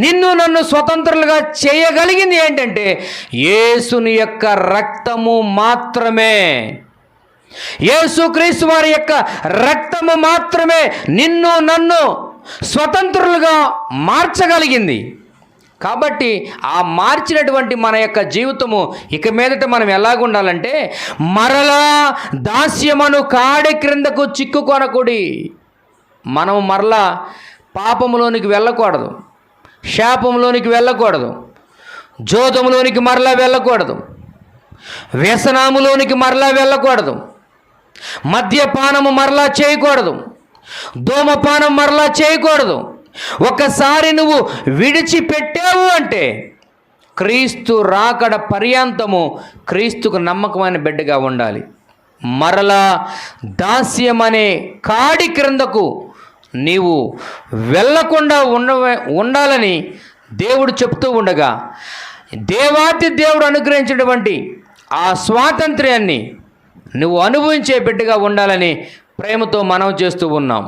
నిన్ను నన్ను స్వతంత్రులుగా చేయగలిగింది ఏంటంటే యేసుని యొక్క రక్తము మాత్రమే. యేసుక్రీస్తు వారి యొక్క రక్తము మాత్రమే నిన్ను నన్ను స్వతంత్రులుగా మార్చగలిగింది. కాబట్టి ఆ మార్చినటువంటి మన యొక్క జీవితము ఇక మీదట మనం ఎలాగుండాలంటే, మరలా దాస్యమను కాడి క్రిందకు చిక్కుకొనకుడి. మనం మరలా పాపములోనికి వెళ్ళకూడదు, శాపంలోనికి వెళ్ళకూడదు, జోదములోనికి మరలా వెళ్ళకూడదు, వ్యసనములోనికి మరలా వెళ్ళకూడదు, మద్యపానము మరలా చేయకూడదు, ధూమపానం మరలా చేయకూడదు. ఒకసారి నువ్వు విడిచిపెట్టావు అంటే క్రీస్తు రాకడ పర్యంతము క్రీస్తుకు నమ్మకమైన బిడ్డగా ఉండాలి. మరలా దాస్యమనే కాడి క్రిందకు నీవు వెళ్ళకుండా ఉండాలని దేవుడు చెప్తూ ఉండగా, దేవాతి దేవుడు అనుగ్రహించినటువంటి ఆ స్వాతంత్ర్యాన్ని నువ్వు అనుభవించే బిడ్డగా ఉండాలని ప్రేమతో మనవి చేస్తూ ఉన్నాం.